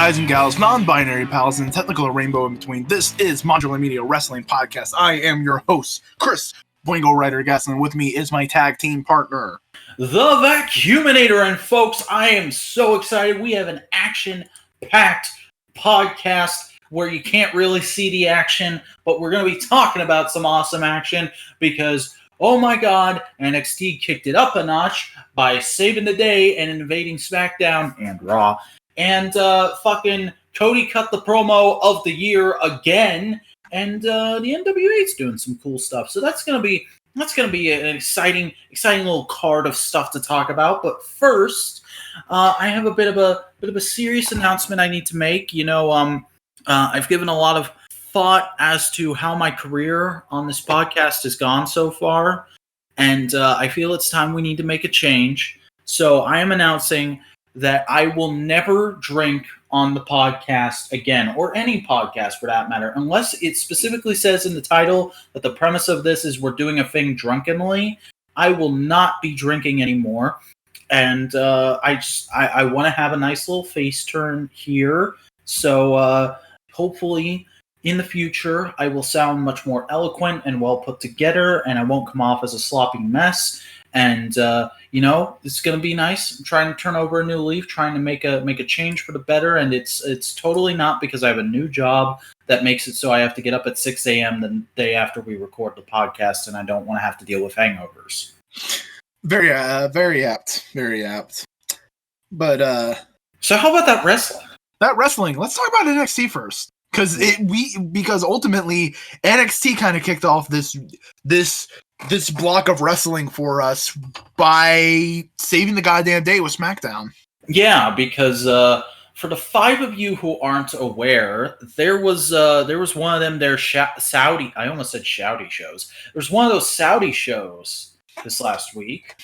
guys and gals, non-binary pals, and technical rainbow in between. This is Modular Media Wrestling Podcast. I am your host, Chris Boingo Ryder Gaston. With me is my tag team partner, the Vacuuminator. And folks, I am so excited. We have an action-packed podcast where you can't really see the action, but we're going to be talking about some awesome action because, oh my god, NXT kicked it up a notch by saving the day and invading SmackDown and Raw. And fucking Cody cut the promo of the year again, and the NWA is doing some cool stuff. So that's gonna be an exciting little card of stuff to talk about. But first, I have a bit of a serious announcement I need to make. You know, I've given a lot of thought as to how my career on this podcast has gone so far, and I feel it's time we need to make a change. So I am announcing that I will never drink on the podcast again, or any podcast for that matter, unless it specifically says in the title that the premise of this is we're doing a thing drunkenly. I will not be drinking anymore, and I want to have a nice little face turn here. So hopefully in the future I will sound much more eloquent and well put together, and I won't come off as a sloppy mess. And you know, it's gonna be nice. I'm trying to turn over a new leaf, trying to make a change for the better. And it's totally not because I have a new job that makes it so I have to get up at 6 a.m. the day after we record the podcast, and I don't want to have to deal with hangovers. Very apt. But so how about that wrestling? Let's talk about NXT first, because ultimately NXT kind of kicked off this block of wrestling for us by saving the goddamn day with SmackDown. Yeah, because for the five of you who aren't aware, there was one of them there Saudi. I almost said shouty shows. There was one of those Saudi shows this last week.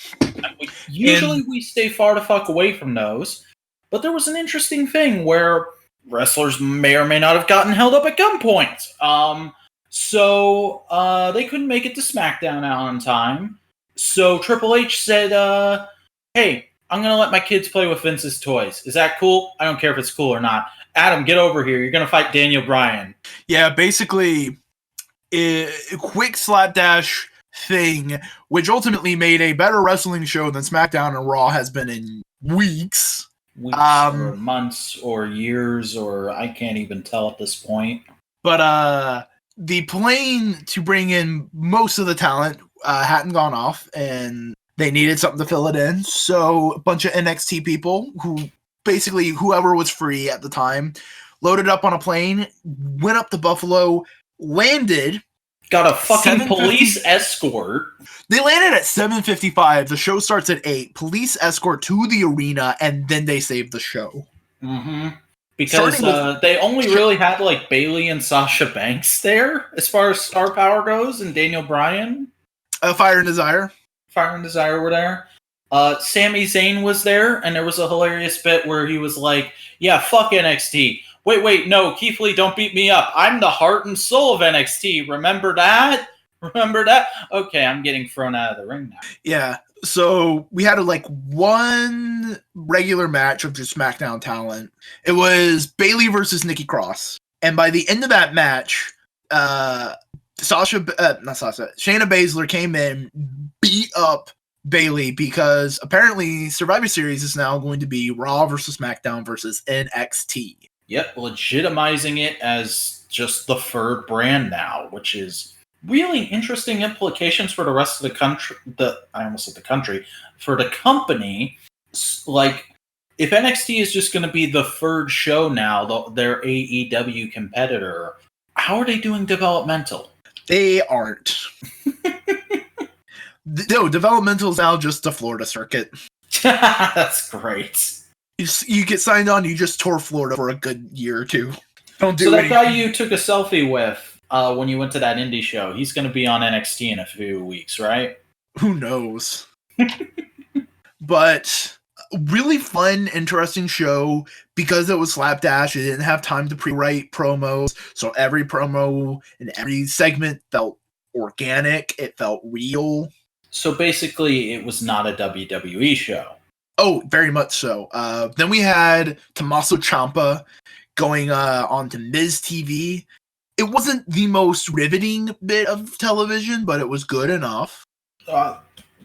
Usually we stay far the fuck away from those, but there was an interesting thing where wrestlers may or may not have gotten held up at gunpoint. So they couldn't make it to SmackDown on time. So Triple H said, hey, I'm going to let my kids play with Vince's toys. Is that cool? I don't care if it's cool or not. Adam, get over here. You're going to fight Daniel Bryan. Yeah, basically, a quick slapdash thing, which ultimately made a better wrestling show than SmackDown and Raw has been in weeks. Or months or years, or I can't even tell at this point. But the plane to bring in most of the talent hadn't gone off, and they needed something to fill it in. So a bunch of NXT people, whoever was free at the time, loaded up on a plane, went up to Buffalo, landed. Got a fucking police escort. They landed at 7:55. The show starts at 8. Police escort to the arena, and then they save the show. Mm-hmm. Because they only really had like Bayley and Sasha Banks there, as far as star power goes, and Daniel Bryan. Fire and Desire were there. Sami Zayn was there, and there was a hilarious bit where he was like, "Yeah, fuck NXT. Wait, no, Keith Lee, don't beat me up. I'm the heart and soul of NXT. Remember that? Okay, I'm getting thrown out of the ring now." Yeah, so we had one regular match of just SmackDown talent. It was Bayley versus Nikki Cross. And by the end of that match, Shayna Baszler came in, beat up Bayley, because apparently Survivor Series is now going to be Raw versus SmackDown versus NXT. Yep, legitimizing it as just the third brand now, which is really interesting implications for the rest of the country. For the company. Like, if NXT is just going to be the third show now, their AEW competitor, how are they doing developmental? They aren't. No, developmental is now just the Florida circuit. That's great. You get signed on, you just tour Florida for a good year or two. So that guy you took a selfie with when you went to that indie show, he's going to be on NXT in a few weeks, right? Who knows? But really fun, interesting show because it was slapdash. It didn't have time to pre-write promos, so every promo and every segment felt organic. It felt real. So basically, it was not a WWE show. Oh, very much so. Then we had Tommaso Ciampa going on to Miz TV. It wasn't the most riveting bit of television, but it was good enough.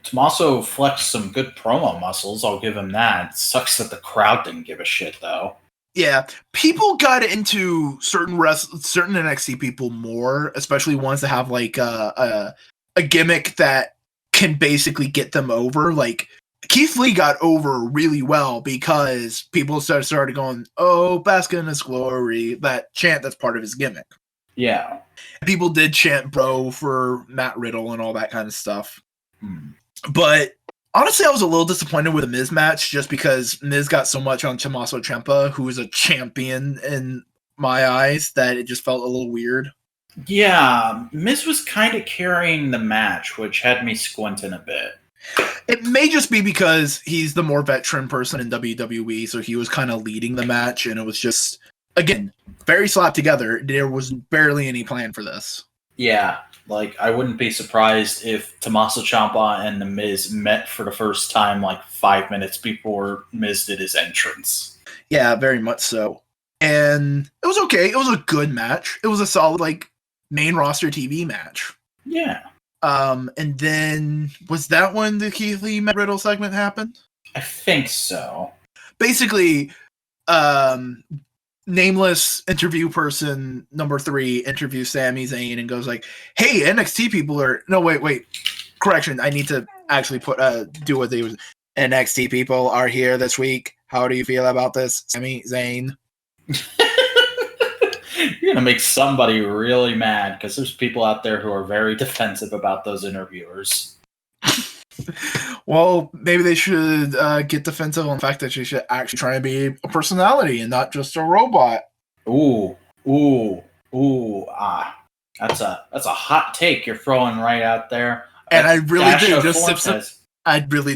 Tommaso flexed some good promo muscles. I'll give him that. It sucks that the crowd didn't give a shit, though. Yeah, people got into certain NXT people more, especially ones that have like a gimmick that can basically get them over. Like Keith Lee got over really well because people started going, "Oh, bask in his glory," that chant that's part of his gimmick. Yeah, people did chant "bro" for Matt Riddle and all that kind of stuff. But honestly, I was a little disappointed with the Miz match just because Miz got so much on Tommaso Ciampa, who is a champion in my eyes, that it just felt a little weird. Yeah, Miz was kind of carrying the match, which had me squinting a bit. It may just be because he's the more veteran person in WWE, so he was kind of leading the match, and it was just, again, very slapped together. There was barely any plan for this. Yeah, like, I wouldn't be surprised if Tommaso Ciampa and The Miz met for the first time like 5 minutes before Miz did his entrance. Yeah, very much so. And it was okay. It was a good match. It was a solid, like, main roster TV match. Yeah. And then, was that when the Keith Lee Matt Riddle segment happened? I think so. Basically, nameless interview person number 3 interviews Sami Zayn and goes like, "Hey, NXT people are..." No, wait. Correction. I need to actually do what they was. "NXT people are here this week. How do you feel about this, Sami Zayn?" You're going to make somebody really mad because there's people out there who are very defensive about those interviewers. Well, maybe they should get defensive on the fact that she should actually try and be a personality and not just a robot. That's a hot take you're throwing right out there. And I really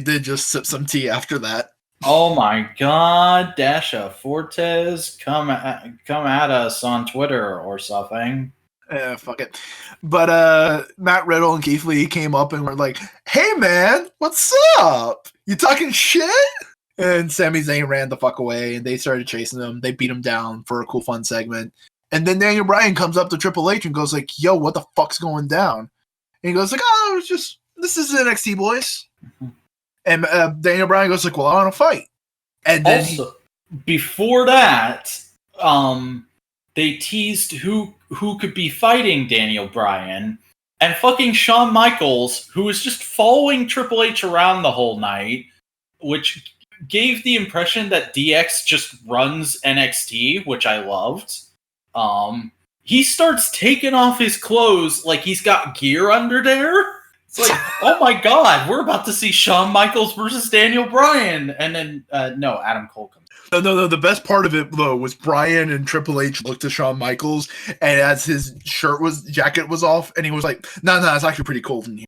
did just sip some tea after that. Oh my God, Dasha Fortes, come at us on Twitter or something. Fuck it. But Matt Riddle and Keith Lee came up and were like, "Hey man, what's up? You talking shit?" And Sami Zayn ran the fuck away and they started chasing him. They beat him down for a cool fun segment. And then Daniel Bryan comes up to Triple H and goes like, "Yo, what the fuck's going down?" And he goes like, "Oh, it's just, this is NXT, boys." And Daniel Bryan goes like, "Well, I want to fight." And then also, before that, they teased who could be fighting Daniel Bryan, and fucking Shawn Michaels, who was just following Triple H around the whole night, which gave the impression that DX just runs NXT, which I loved. He starts taking off his clothes like he's got gear under there. It's like, oh my God, we're about to see Shawn Michaels versus Daniel Bryan. And then, no, Adam Cole comes. No. The best part of it, though, was Bryan and Triple H looked at Shawn Michaels, and as his jacket was off, and he was like, no, it's actually pretty cold in here.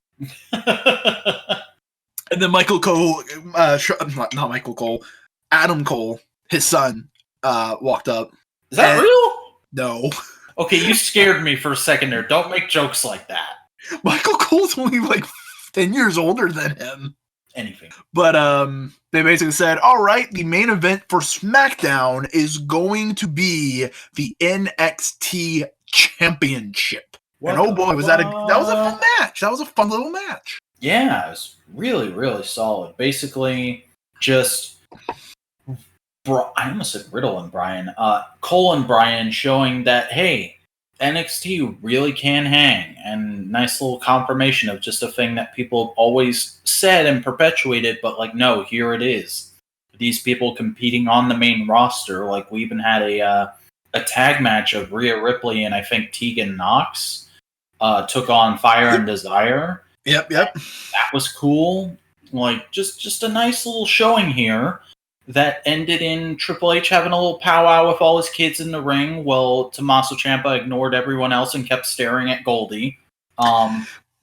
And then Michael Cole, not Michael Cole, Adam Cole, his son, walked up. Is that real? No. Okay, you scared me for a second there. Don't make jokes like that. Michael Cole's only like 10 years older than him. Anything. But they basically said, all right, the main event for SmackDown is going to be the NXT Championship. And oh boy, that was a fun match. That was a fun little match. Yeah, it was really, really solid. Basically, just I almost said Riddle and Bryan. Cole and Bryan showing that, hey, NXT really can hang, and nice little confirmation of just a thing that people always said and perpetuated, but like, no, here it is. These people competing on the main roster. Like, we even had a tag match of Rhea Ripley and I think Tegan Nox took on Fire and Desire. Yep. That was cool. Like, just a nice little showing here that ended in Triple H having a little powwow with all his kids in the ring while Tommaso Ciampa ignored everyone else and kept staring at Goldie.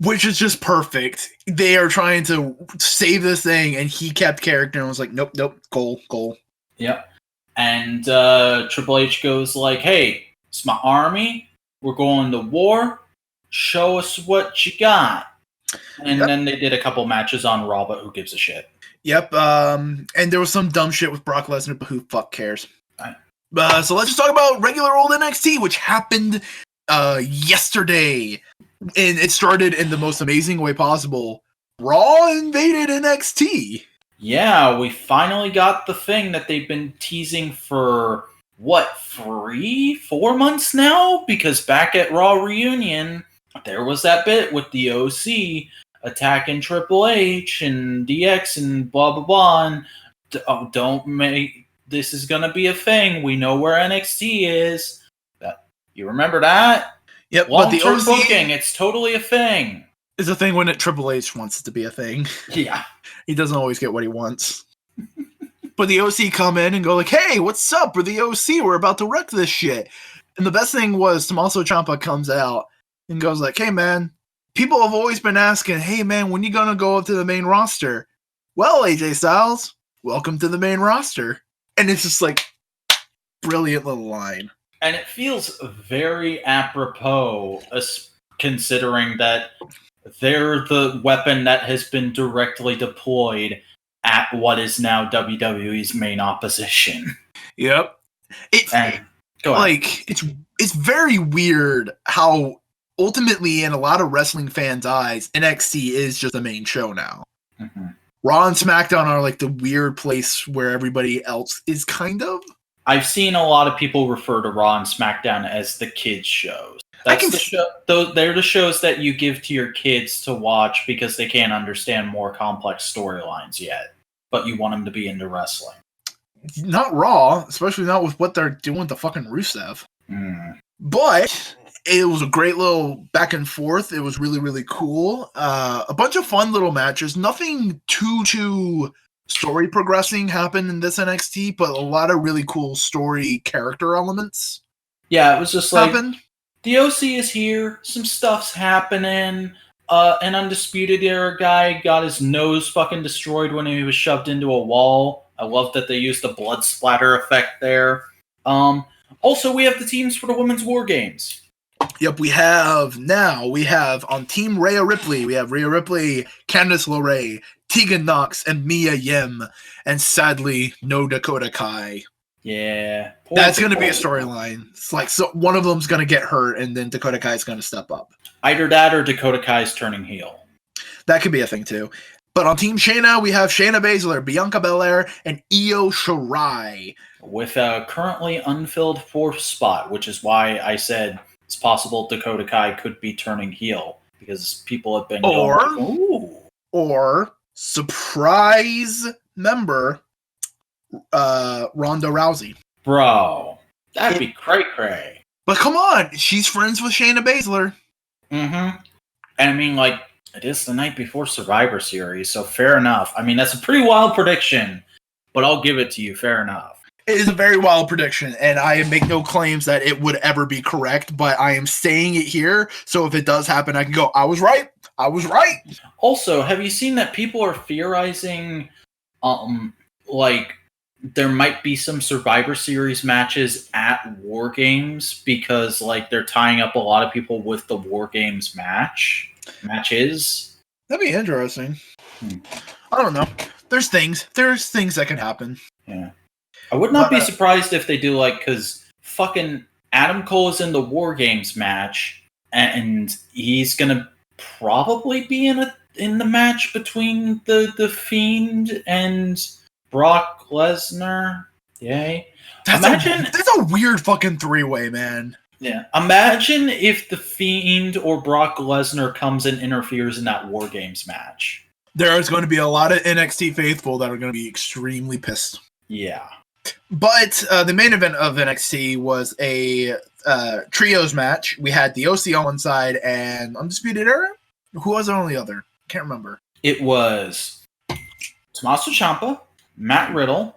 Which is just perfect. They are trying to save this thing, and he kept character and was like, nope, goal. Yep. And Triple H goes like, hey, it's my army. We're going to war. Show us what you got. And then they did a couple matches on Raw, but who gives a shit? Yep. And there was some dumb shit with Brock Lesnar, but who fuck cares? So let's just talk about regular old NXT, which happened yesterday. And it started in the most amazing way possible. Raw invaded NXT. Yeah, we finally got the thing that they've been teasing for, 3-4 months now? Because back at Raw Reunion, there was that bit with the OC attacking Triple H and DX and blah, blah, blah. And don't make... This is going to be a thing. We know where NXT is. You remember that? Yep, long-term but the OC booking, it's totally a thing. Is a thing when Triple H wants it to be a thing. Yeah. He doesn't always get what he wants. But the OC come in and go like, hey, what's up? We're the OC. We're about to wreck this shit. And the best thing was Tommaso Ciampa comes out and goes like, hey, man, people have always been asking, hey, man, when you going to go up to the main roster? Well, AJ Styles, welcome to the main roster. And it's just like, brilliant little line. And it feels very apropos, considering that they're the weapon that has been directly deployed at what is now WWE's main opposition. Yep. It's very weird how ultimately in a lot of wrestling fans' eyes, NXT is just the main show now. Mm-hmm. Raw and SmackDown are like the weird place where everybody else is kind of. I've seen a lot of people refer to Raw and SmackDown as the kids' shows. That's the show. They're the shows that you give to your kids to watch because they can't understand more complex storylines yet, but you want them to be into wrestling. Not Raw, especially not with what they're doing to fucking Rusev. But it was a great little back and forth. It was really, really cool. A bunch of fun little matches. Nothing too story progressing happened in this NXT, but a lot of really cool story character elements. Yeah, it was just like happened. The OC is here. Some stuff's happening. An Undisputed Era guy got his nose fucking destroyed when he was shoved into a wall. I love that they used the blood splatter effect there. Also, we have the teams for the Women's War Games. Yep, we have on Team Rhea Ripley, we have Rhea Ripley, Candice LeRae, Tegan Nox, and Mia Yim. And sadly, no Dakota Kai. Yeah. That's going to be a storyline. It's like, so one of them's going to get hurt, and then Dakota Kai is going to step up. Either that or Dakota Kai's turning heel. That could be a thing, too. But on Team Shayna, we have Shayna Baszler, Bianca Belair, and Io Shirai. With a currently unfilled fourth spot, which is why I said it's possible Dakota Kai could be turning heel. Because people have been or surprise member Ronda Rousey. Bro, that'd be cray-cray. But come on, she's friends with Shayna Baszler. Mm-hmm. And I mean, like, it is the night before Survivor Series, so fair enough. I mean, that's a pretty wild prediction, but I'll give it to you, fair enough. It is a very wild prediction, and I make no claims that it would ever be correct, but I am saying it here, so if it does happen, I can go, I was right. Also, have you seen that people are theorizing, like, there might be some Survivor Series matches at War Games because, like, they're tying up a lot of people with the War Games matches? That'd be interesting. I don't know. There's things that can happen. Yeah. I would not be surprised if they do, like, because fucking Adam Cole is in the War Games match, and he's gonna probably be in the match between the Fiend and Brock Lesnar. Yay. That's a weird fucking three-way, man. Yeah. Imagine if the Fiend or Brock Lesnar comes and interferes in that War Games match. There is going to be a lot of NXT faithful that are going to be extremely pissed. Yeah. But the main event of NXT was a trios match. We had the OC on one side and Undisputed Era? Who was on the other? Can't remember. It was Tommaso Ciampa, Matt Riddle,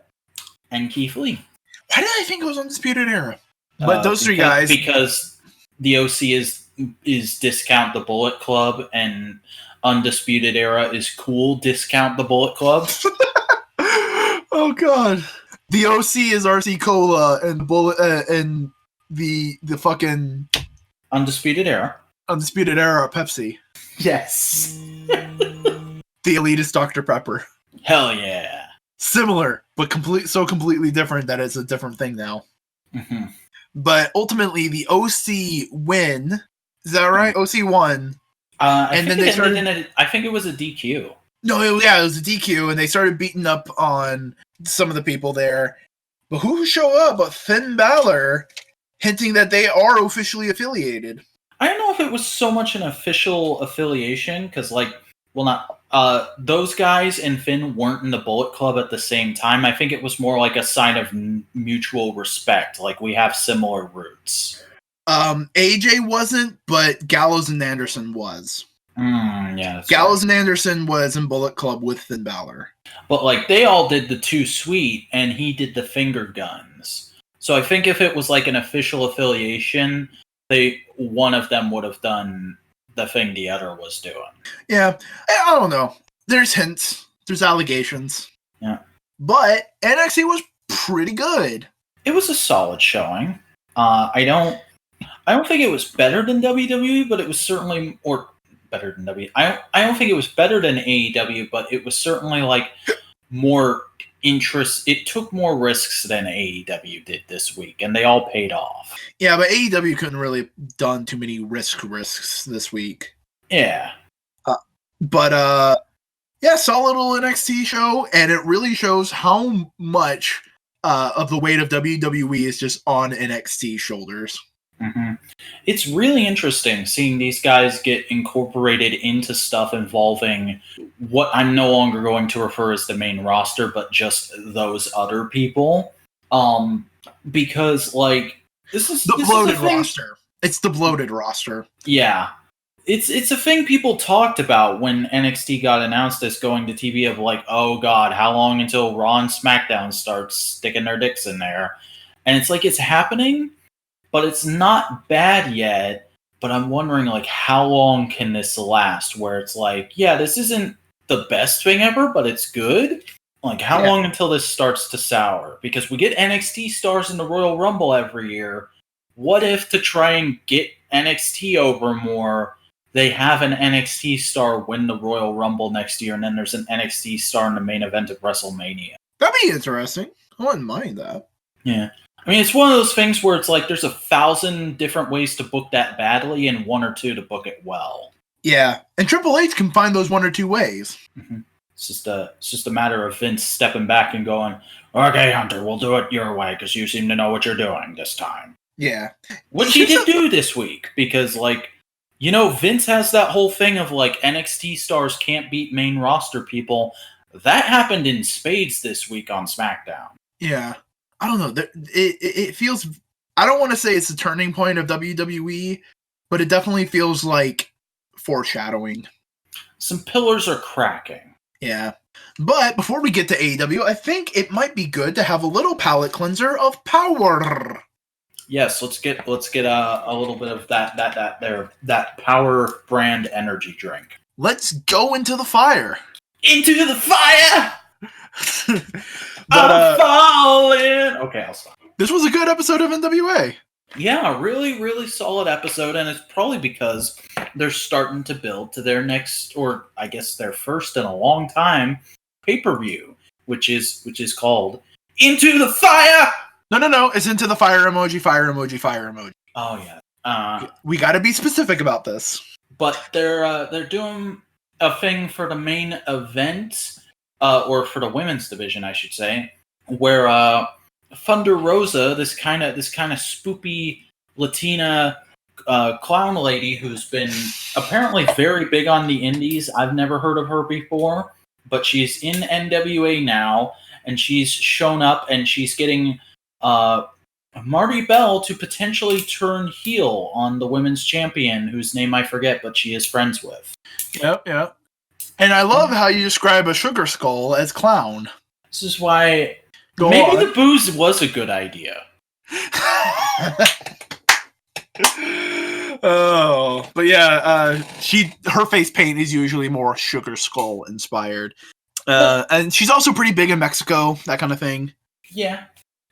and Keith Lee. Why did I think it was Undisputed Era? But those three guys... Because the OC is discount the Bullet Club, and Undisputed Era is cool, discount the Bullet Club. Oh, God. The OC is RC Cola, and Bullet and the fucking... Undisputed Era. Undisputed Era Pepsi. Yes. The elitist Dr. Pepper. Hell yeah. Similar, but completely different that it's a different thing now. Mm-hmm. But ultimately, the OC win. Is that right? OC won. And then they started. I think it was a DQ. No, it was a DQ, and they started beating up on some of the people there. But who showed up? But Finn Balor, hinting that they are officially affiliated. I don't know if it was so much an official affiliation, because, those guys and Finn weren't in the Bullet Club at the same time. I think it was more like a sign of mutual respect. Like, we have similar roots. AJ wasn't, but Gallows and Anderson was. Yeah. Gallows and Anderson was in Bullet Club with Finn Balor. But, they all did the Too Sweet, and he did the finger guns. So I think if it was, an official affiliation, one of them would have done the thing the other was doing. Yeah, I don't know. There's hints. There's allegations. Yeah. But NXT was pretty good. It was a solid showing. I don't think it was better than WWE, but it was certainly better than WWE. I don't think it was better than AEW, but it was certainly more interest. It took more risks than AEW did this week, and they all paid off. Yeah, but AEW couldn't really done too many risks this week. Yeah. Solid little NXT show, and it really shows how much of the weight of WWE is just on NXT shoulders. Mm-hmm. It's really interesting seeing these guys get incorporated into stuff involving what I'm no longer going to refer as the main roster, but just those other people. Because this is the bloated roster. It's the bloated roster. Yeah. It's a thing people talked about when NXT got announced as going to TV of oh god, how long until Raw and SmackDown starts sticking their dicks in there? And it's happening, but it's not bad yet. But I'm wondering how long can this last? Where it's this isn't the best thing ever, but it's good. How long until this starts to sour? Because we get NXT stars in the Royal Rumble every year. What if, to try and get NXT over more, they have an NXT star win the Royal Rumble next year, and then there's an NXT star in the main event of WrestleMania? That'd be interesting. I wouldn't mind that. Yeah. I mean, it's one of those things where it's there's 1,000 different ways to book that badly and 1 or 2 to book it well. Yeah, and Triple H can find those 1 or 2 ways. Mm-hmm. It's just a matter of Vince stepping back and going, okay, Hunter, we'll do it your way because you seem to know what you're doing this time. Yeah. Which he did do this week because, Vince has that whole thing of, NXT stars can't beat main roster people. That happened in spades this week on SmackDown. Yeah. I don't know. It feels... I don't want to say it's the turning point of WWE, but it definitely feels like foreshadowing. Some pillars are cracking. Yeah. But before we get to AEW, I think it might be good to have a little palate cleanser of power. Yes, let's get a little bit of that power brand energy drink. Let's go into the fire. Into the fire! I'm falling! Okay, I'll stop. This was a good episode of NWA. Yeah, really, really solid episode, and it's probably because they're starting to build to their next, or I guess their first in a long time, pay-per-view, which is called Into the Fire! No, it's Into the Fire emoji, fire emoji, fire emoji. Oh, yeah. We gotta be specific about this. But they're doing a thing for the main event, or for the women's division, I should say, where Thunder Rosa, this kind of spoopy Latina clown lady who's been apparently very big on the indies. I've never heard of her before, but she's in NWA now, and she's shown up, and she's getting Marty Bell to potentially turn heel on the women's champion, whose name I forget, but she is friends with. Yep. And I love how you describe a sugar skull as clown. This is why maybe the booze was a good idea. Oh, but yeah, her face paint is usually more sugar skull inspired. And she's also pretty big in Mexico, that kind of thing. Yeah.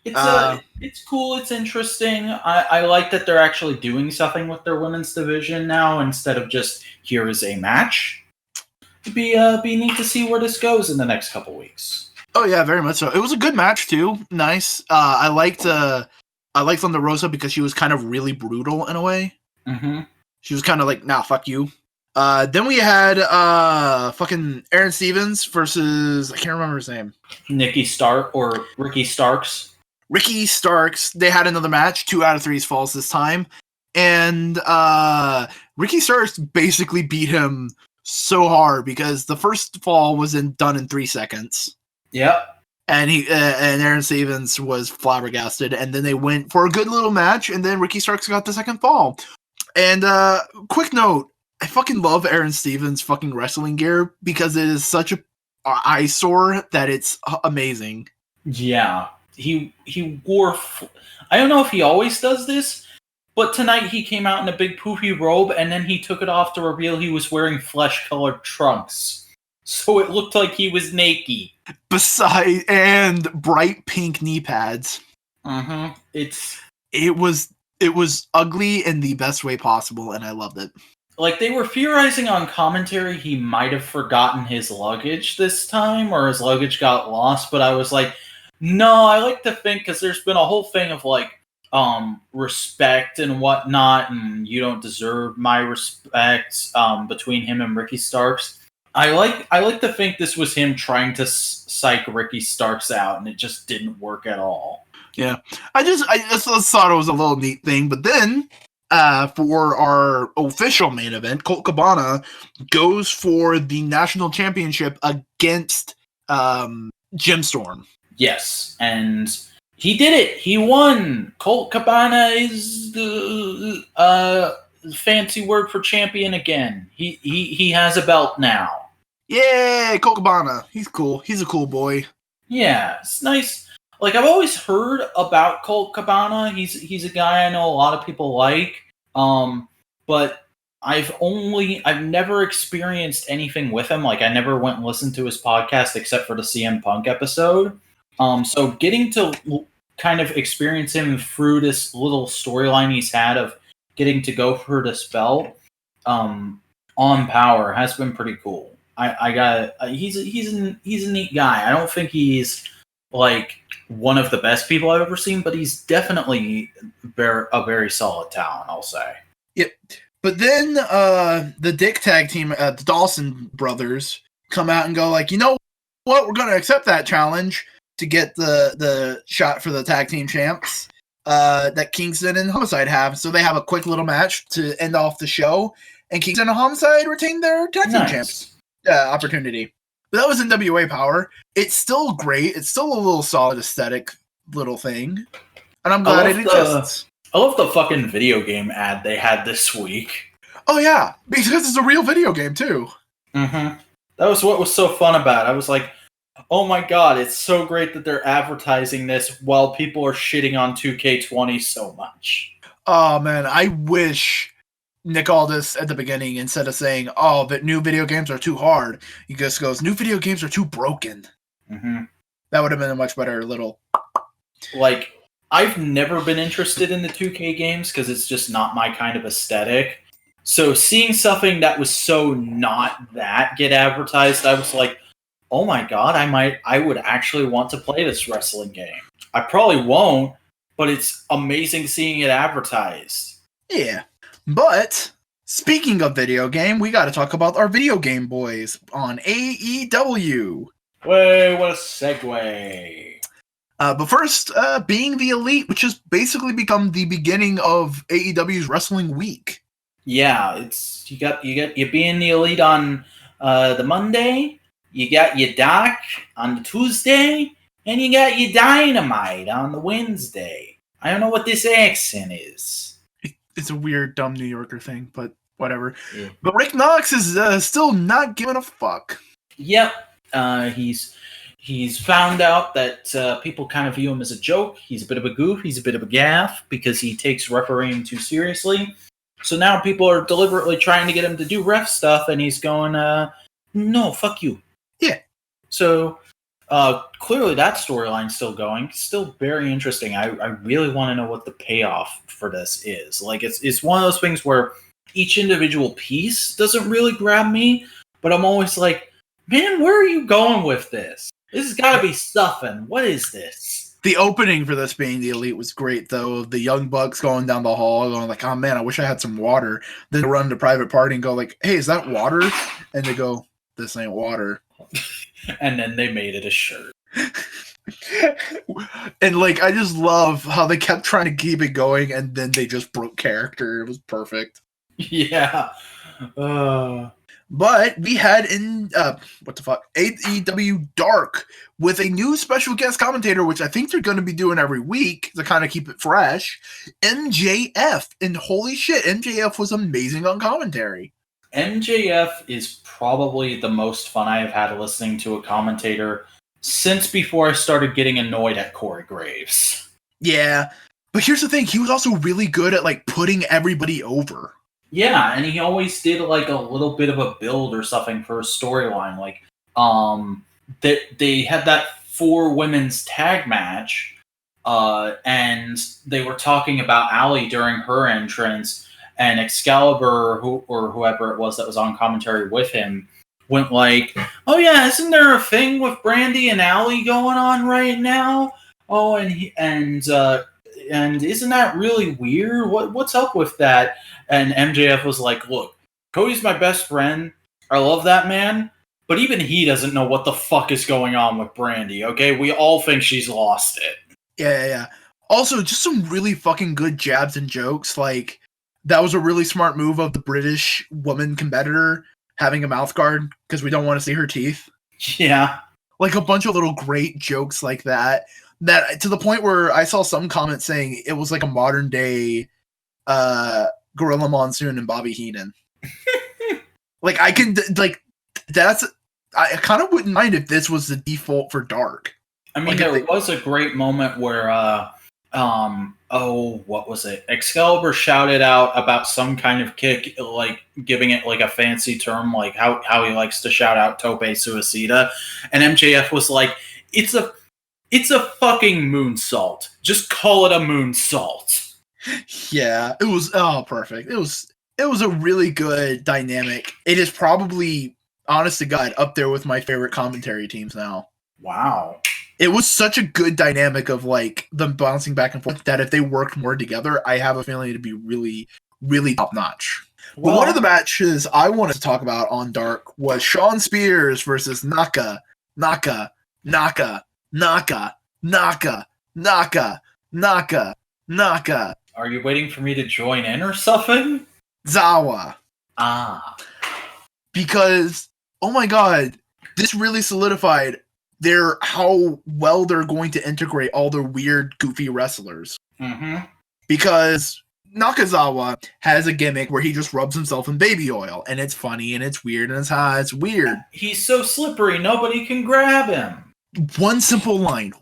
It's cool. It's interesting. I like that they're actually doing something with their women's division now instead of just here is a match. It'd be neat to see where this goes in the next couple weeks. Oh yeah, very much so. It was a good match too. Nice. I liked Thunder Rosa because she was kind of really brutal in a way. Mm-hmm. She was kind of like, nah, fuck you. Then we had fucking Aaron Stevens versus, I can't remember his name. Ricky Starks. Ricky Starks. They had another match, 2 out of 3 falls this time. And Ricky Starks basically beat him so hard because the first fall was done in 3 seconds. Yep. And and Aaron Stevens was flabbergasted. And then they went for a good little match, and then Ricky Starks got the second fall. And quick note, I fucking love Aaron Stevens' fucking wrestling gear because it is such a eyesore that it's amazing. Yeah. He wore... I don't know if he always does this, but tonight he came out in a big poofy robe, and then he took it off to reveal he was wearing flesh-colored trunks. So it looked like he was naked. And bright pink knee pads. Mm-hmm. It was ugly in the best way possible, and I loved it. Like, they were theorizing on commentary he might have forgotten his luggage this time, or his luggage got lost, but I was like, no, I like to think, because there's been a whole thing of, like, respect and whatnot, and you don't deserve my respect, between him and Ricky Starks. I like to think this was him trying to psych Ricky Starks out, and it just didn't work at all. Yeah, I just thought it was a little neat thing, but then for our official main event, Colt Cabana goes for the national championship against Jim Storm. Yes, and he did it. He won. Colt Cabana is the fancy word for champion again. He has a belt now. Yay, Colt Cabana. He's cool. He's a cool boy. Yeah, it's nice. Like, I've always heard about Colt Cabana. He's a guy I know a lot of people like. But I've never experienced anything with him. Like, I never went and listened to his podcast except for the CM Punk episode. So getting to kind of experience him through this little storyline he's had of getting to go for this belt on Power has been pretty cool. He's a neat guy. I don't think he's like one of the best people I've ever seen, but he's definitely a very solid talent, I'll say. Yep. But then the Dick Tag team, the Dawson brothers, come out and go like, you know what? We're going to accept that challenge to get the shot for the tag team champs that Kingston and Homicide have. So they have a quick little match to end off the show, and Kingston and Homicide retain their tag team champs opportunity. But that was NWA Power. It's still great. It's still a little solid aesthetic little thing. And I'm glad it exists. I love the fucking video game ad they had this week. Oh, yeah. Because it's a real video game, too. Mm-hmm. That was what was so fun about it. I was like, oh my god, it's so great that they're advertising this while people are shitting on 2K20 so much. Oh, man. I wish Nick Aldis at the beginning, instead of saying, oh, that new video games are too hard, he just goes, new video games are too broken. Mm-hmm. That would have been a much better little... Like, I've never been interested in the 2K games because it's just not my kind of aesthetic. So seeing something that was so not that get advertised, I was like, oh my god, I would actually want to play this wrestling game. I probably won't, but it's amazing seeing it advertised. Yeah. But, speaking of video game, we got to talk about our video game boys on AEW. Way, what a segue. But first, being the Elite, which has basically become the beginning of AEW's Wrestling Week. Yeah, it's you being the Elite on the Monday, you got your Doc on the Tuesday, and you got your Dynamite on the Wednesday. I don't know what this accent is. It's a weird, dumb New Yorker thing, but whatever. Yeah. But Rick Knox is still not giving a fuck. Yep. He's found out that people kind of view him as a joke. He's a bit of a goof. He's a bit of a gaff because he takes refereeing too seriously. So now people are deliberately trying to get him to do ref stuff, and he's going, no, fuck you. Yeah. So Clearly that storyline's still going. Still very interesting. I really want to know what the payoff for this is. Like, it's one of those things where each individual piece doesn't really grab me, but I'm always like, man, where are you going with this? This has got to be stuffing. What is this? The opening for this being the Elite was great, though. The Young Bucks going down the hall, going like, oh man, I wish I had some water. Then they run to Private Party and go like, hey, is that water? And they go, this ain't water. And then they made it a shirt. And like, I just love how they kept trying to keep it going, and then they just broke character. It was perfect. Yeah. But we had AEW Dark with a new special guest commentator, which I think they're going to be doing every week to kind of keep it fresh. MJF, and holy shit, MJF was amazing on commentary. MJF is probably the most fun I have had listening to a commentator since before I started getting annoyed at Corey Graves. Yeah, but here's the thing, he was also really good at like putting everybody over. Yeah, and he always did like a little bit of a build or something for a storyline. Like, they had that 4 women's tag match, and they were talking about Allie during her entrance, and Excalibur, or whoever it was that was on commentary with him, went like, "Oh yeah, isn't there a thing with Brandy and Allie going on right now? Oh, and isn't that really weird? What's up with that?" And MJF was like, "Look, Cody's my best friend. I love that man, but even he doesn't know what the fuck is going on with Brandy, okay? We all think she's lost it." Yeah. Also, just some really fucking good jabs and jokes. Like, that was a really smart move of the British woman competitor having a mouth guard because we don't want to see her teeth. Yeah. Like, a bunch of little great jokes like that. That, to the point where I saw some comments saying it was like a modern day Gorilla Monsoon and Bobby Heenan. Like, I can, like, I kind of wouldn't mind if this was the default for Dark. I mean, there was a great moment where, what was it? Excalibur shouted out about some kind of kick, like giving it like a fancy term, like how he likes to shout out Tope Suicida. And MJF was like, it's a fucking moonsault. Just call it a moonsault. Yeah, it was perfect. It was a really good dynamic. It is probably, honest to God, up there with my favorite commentary teams now. Wow. It was such a good dynamic of like them bouncing back and forth that if they worked more together, I have a feeling it'd be really, really top notch. Well, but one of the matches I wanted to talk about on Dark was Shawn Spears versus Naka. Are you waiting for me to join in or something? Zawa. Because, oh my god, this really solidified how well they're going to integrate all the weird, goofy wrestlers. Mm-hmm. Because Nakazawa has a gimmick where he just rubs himself in baby oil, and it's funny, and it's weird, and it's weird. He's so slippery, nobody can grab him. One simple line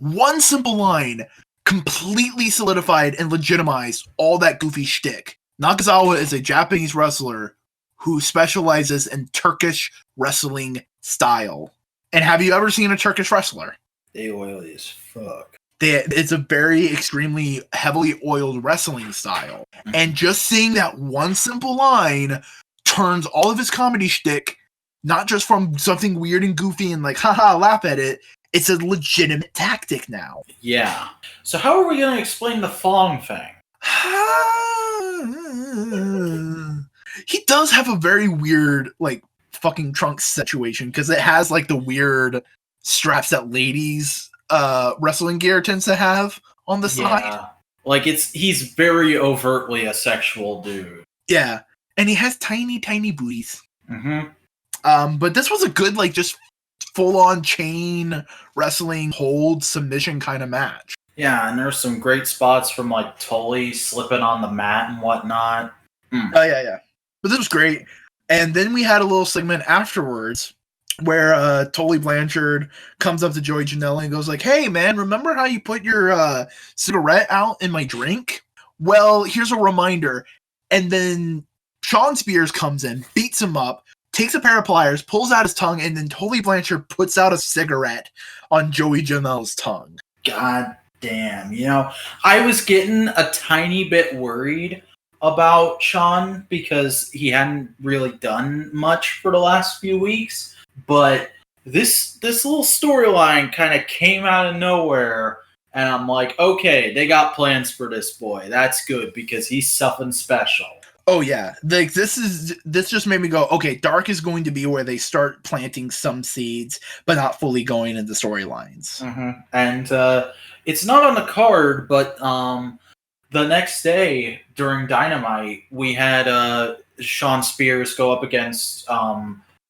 completely solidified and legitimized all that goofy shtick. Nakazawa is a Japanese wrestler who specializes in Turkish wrestling style. And have you ever seen a Turkish wrestler? They oily as fuck. It's a very extremely heavily oiled wrestling style. And just seeing that one simple line turns all of his comedy shtick, not just from something weird and goofy and like, haha, laugh at it. It's a legitimate tactic now. Yeah. So how are we going to explain the thong thing? He does have a very weird, like, fucking trunk situation because it has like the weird straps that ladies wrestling gear tends to have on the side. Like he's very overtly a sexual dude. Yeah, and he has tiny booties. Mm-hmm. But this was a good, like, just full-on chain wrestling hold submission kind of match. Yeah, and there's some great spots from like Tully slipping on the mat and whatnot. Oh yeah. But this was great. And then we had a little segment afterwards where Tully Blanchard comes up to Joey Janela and goes like, hey, man, remember how you put your cigarette out in my drink? Well, here's a reminder. And then Shawn Spears comes in, beats him up, takes a pair of pliers, pulls out his tongue, and then Tully Blanchard puts out a cigarette on Joey Janela's tongue. God damn. I was getting a tiny bit worried about Sean because he hadn't really done much for the last few weeks, but this little storyline kind of came out of nowhere, and I'm like, okay, they got plans for this boy. That's good because he's something special. Oh yeah, like this just made me go, okay, Dark is going to be where they start planting some seeds, but not fully going into storylines. Mm-hmm. And it's not on the card, but the next day during Dynamite, we had Sean Spears go up against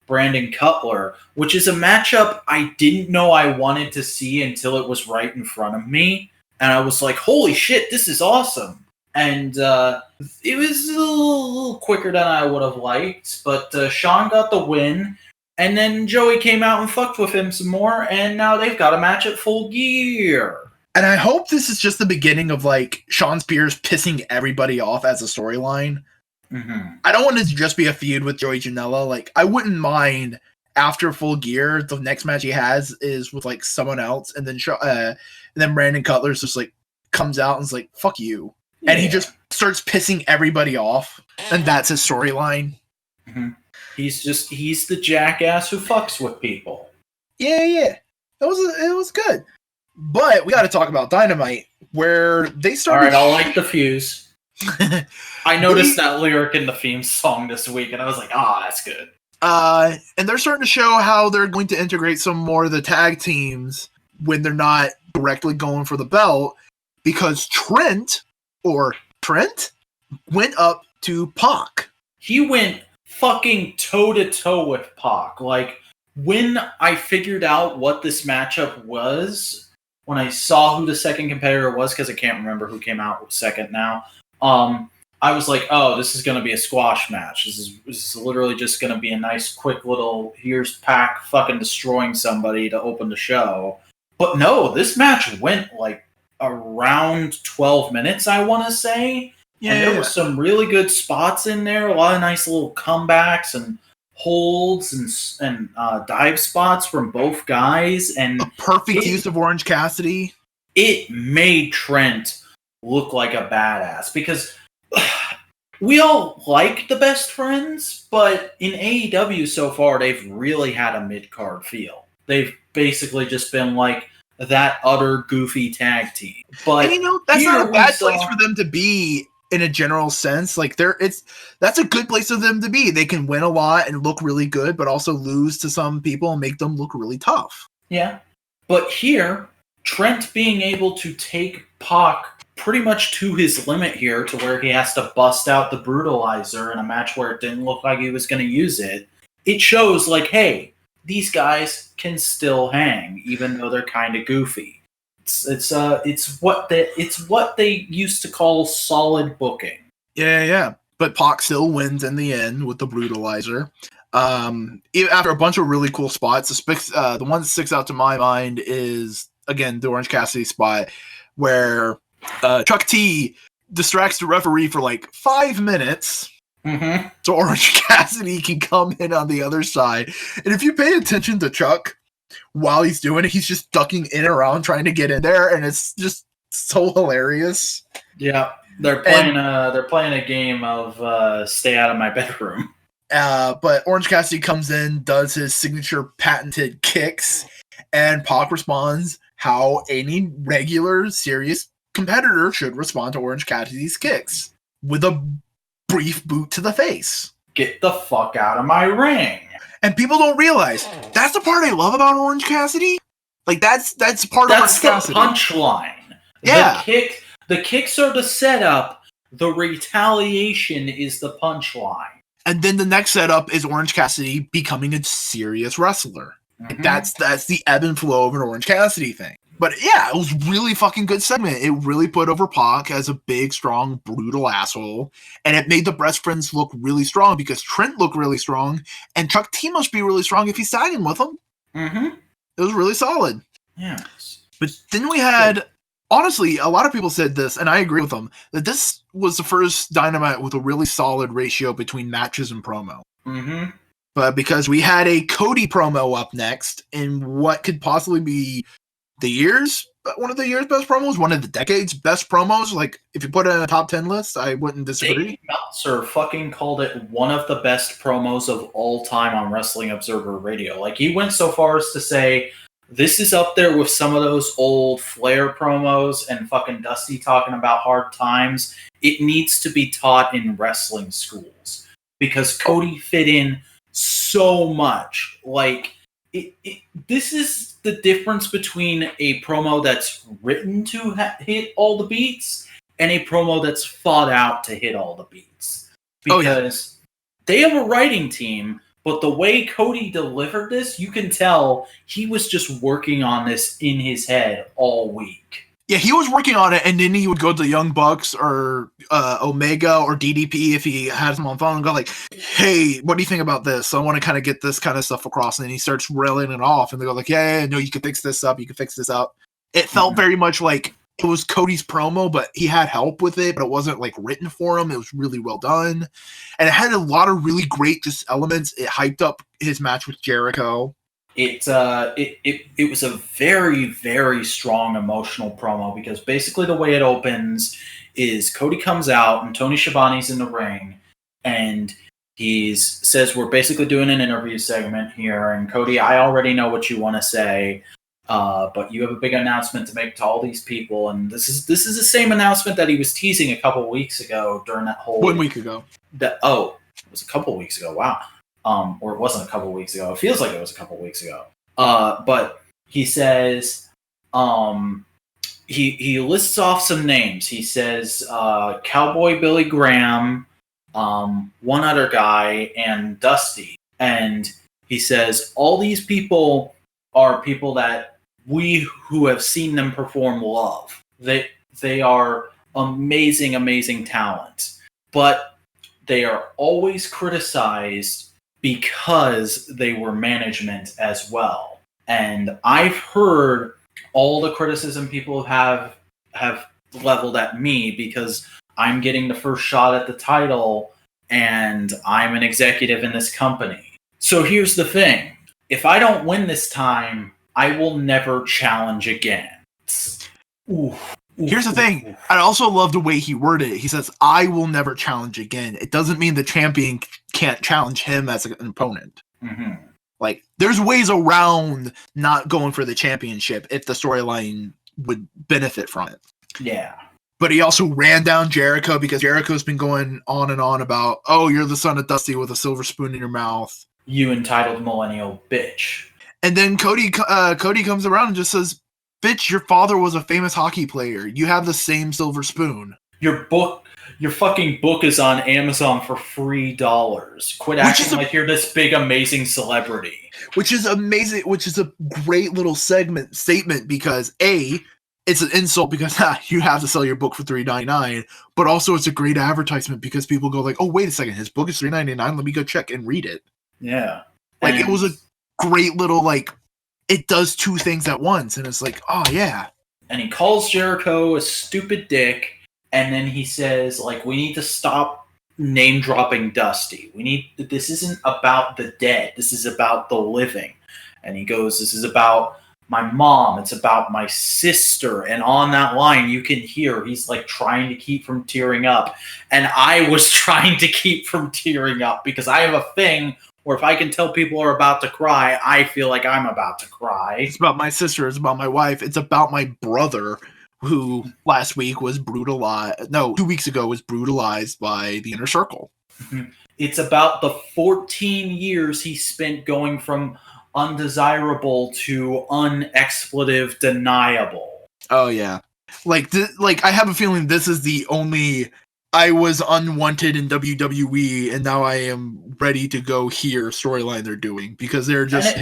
Brandon Cutler, which is a matchup I didn't know I wanted to see until it was right in front of me, and I was like, holy shit, this is awesome. And it was a little quicker than I would have liked, but Sean got the win, and then Joey came out and fucked with him some more, and now they've got a match at Full Gear. And I hope this is just the beginning of, like, Sean Spears pissing everybody off as a storyline. Mm-hmm. I don't want it to just be a feud with Joey Janela. Like, I wouldn't mind after Full Gear, the next match he has is with, like, someone else, and then Brandon Cutler's just, like, comes out and is like, fuck you. Yeah. And he just starts pissing everybody off, and that's his storyline. Mm-hmm. He's the jackass who fucks with people. Yeah. It was good. But we got to talk about Dynamite, where they started... All right, I'll light the fuse. I noticed that lyric in the theme song this week, and I was like, that's good. And they're starting to show how they're going to integrate some more of the tag teams when they're not directly going for the belt, because Trent went up to Pac. He went fucking toe-to-toe with Pac. Like, when I figured out what this matchup was... When I saw who the second competitor was, because I can't remember who came out second now, I was like, oh, this is going to be a squash match. This is literally just going to be a nice, quick little, here's Pac fucking destroying somebody to open the show. But no, this match went like around 12 minutes, I want to say. Yeah, and there were some really good spots in there, a lot of nice little comebacks and holds and dive spots from both guys, and a perfect use of Orange Cassidy. It made Trent look like a badass, because we all like the Best Friends, but in AEW so far they've really had a mid-card feel. They've basically just been like that utter goofy tag team. But and that's not a bad place for them to be. In a general sense, like that's a good place for them to be. They can win a lot and look really good, but also lose to some people and make them look really tough. Yeah. But here, Trent being able to take Pac pretty much to his limit here, to where he has to bust out the brutalizer in a match where it didn't look like he was going to use it. It shows like, hey, these guys can still hang, even though they're kind of goofy. It's what they used to call solid booking. Yeah. But Pac still wins in the end with the brutalizer. After a bunch of really cool spots, the one that sticks out to my mind is, again, the Orange Cassidy spot where Chuck T distracts the referee for like 5 minutes. Mm-hmm. So Orange Cassidy can come in on the other side. And if you pay attention to Chuck, while he's doing it, he's just ducking in and around trying to get in there, and it's just so hilarious. Yeah, they're playing a game of stay out of my bedroom. But Orange Cassidy comes in, does his signature patented kicks, and Pac responds how any regular, serious competitor should respond to Orange Cassidy's kicks, with a brief boot to the face. Get the fuck out of my ring. And people don't realize that's the part I love about Orange Cassidy. Like that's part of Orange Cassidy. That's the punchline. Yeah. The kicks are the setup. The retaliation is the punchline. And then the next setup is Orange Cassidy becoming a serious wrestler. Mm-hmm. That's the ebb and flow of an Orange Cassidy thing. But yeah, it was really fucking good segment. It really put over Pac as a big, strong, brutal asshole. And it made the Best Friends look really strong because Trent looked really strong. And Chuck T must be really strong if he's tagging with him. Mm-hmm. It was really solid. Yeah. But then we had, honestly, a lot of people said this, and I agree with them, that this was the first Dynamite with a really solid ratio between matches and promo. Mm-hmm. but because we had a Cody promo up next in what could possibly be one of the year's best promos, one of the decade's best promos. Like, if you put it in a top 10 list, I wouldn't disagree. Dave Meltzer fucking called it one of the best promos of all time on Wrestling Observer Radio. Like, he went so far as to say, this is up there with some of those old Flair promos and fucking Dusty talking about hard times. It needs to be taught in wrestling schools because Cody fit in so much. Like, this is the difference between a promo that's written to hit all the beats and a promo that's fought out to hit all the beats. Because they have a writing team, but the way Cody delivered this, you can tell he was just working on this in his head all week. Yeah, he was working on it, and then he would go to the Young Bucks or Omega or DDP if he had them on phone and go like, hey, what do you think about this? I want to kind of get this kind of stuff across. And then he starts railing it off, and they go like, yeah, no, you can fix this up. You can fix this up. It felt very much like it was Cody's promo, but he had help with it, but it wasn't like written for him. It was really well done. And it had a lot of really great just elements. It hyped up his match with Jericho. It was a very, very strong emotional promo because basically the way it opens is Cody comes out and Tony Schiavone's in the ring and he says, we're basically doing an interview segment here, and Cody, I already know what you want to say, but you have a big announcement to make to all these people, and this is the same announcement that he was teasing a couple of weeks ago during that whole 1 week ago. It was a couple of weeks ago. Wow. Or it wasn't a couple of weeks ago. It feels like it was a couple of weeks ago. But he says, he lists off some names. He says, Cowboy Billy Graham, one other guy, and Dusty. And he says, all these people are people that we who have seen them perform love. They are amazing, amazing talent. But they are always criticized because they were management as well. And I've heard all the criticism people have leveled at me because I'm getting the first shot at the title and I'm an executive in this company. So here's the thing. If I don't win this time, I will never challenge again. Here's the thing. I also love the way he worded it. He says, I will never challenge again. It doesn't mean the champion can't challenge him as an opponent. Mm-hmm. Like, there's ways around not going for the championship if the storyline would benefit from it. Yeah. But he also ran down Jericho because Jericho's been going on and on about, oh, you're the son of Dusty with a silver spoon in your mouth. You entitled millennial bitch. And then Cody comes around and just says, bitch, your father was a famous hockey player. You have the same silver spoon. Your fucking book is on Amazon for $3. Quit acting like you're this big, amazing celebrity. Which is amazing, which is a great little statement because A, it's an insult because you have to sell your book for $3.99, but also it's a great advertisement because people go like, oh, wait a second, his book is $3.99, let me go check and read it. Yeah. Like, it was a great little, like, it does two things at once, and it's like, oh, yeah. And he calls Jericho a stupid dick, and then he says, like, we need to stop name-dropping Dusty. This isn't about the dead. This is about the living. And he goes, this is about my mom. It's about my sister. And on that line, you can hear he's, like, trying to keep from tearing up. And I was trying to keep from tearing up because I have a thing where if I can tell people are about to cry, I feel like I'm about to cry. It's about my sister. It's about my wife. It's about my brother, who last week was brutalized. No, 2 weeks ago was brutalized by the Inner Circle. It's about the 14 years he spent going from undesirable to unexpletive deniable. Oh, yeah. Like I have a feeling this is the only... I was unwanted in WWE, and now I am ready to go here storyline they're doing, because they're just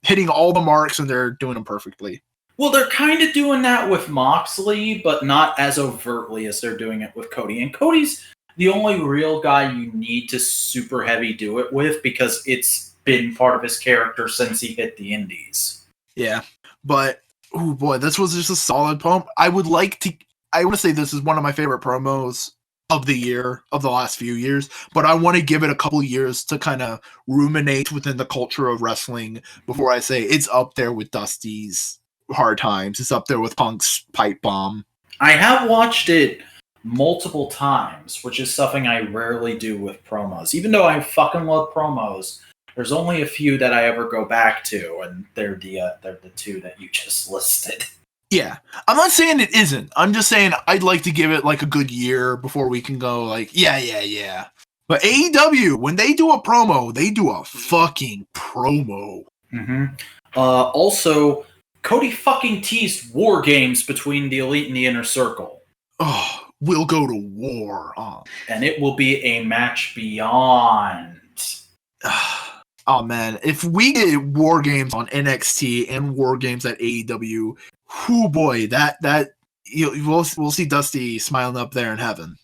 hitting all the marks, and they're doing them perfectly. Well, they're kind of doing that with Moxley, but not as overtly as they're doing it with Cody. And Cody's the only real guy you need to super heavy do it with, because it's been part of his character since he hit the indies. Yeah, but, oh boy, this was just a solid promo. I want to say this is one of my favorite promos of the year of the last few years, but I want to give it a couple years to kind of ruminate within the culture of wrestling before I say it's up there with Dusty's Hard Times. It's up there with Punk's Pipe Bomb. I have watched it multiple times, which is something I rarely do with promos. Even though I fucking love promos, there's only a few that I ever go back to, and they're the two that you just listed. Yeah, I'm not saying it isn't. I'm just saying I'd like to give it like a good year before we can go like, yeah. But AEW, when they do a promo, they do a fucking promo. Mm-hmm. Also, Cody fucking teased war games between the Elite and the Inner Circle. Oh, we'll go to war. And it will be a match beyond. Oh man, if we get war games on NXT and war games at AEW, whoo boy, we'll see Dusty smiling up there in heaven.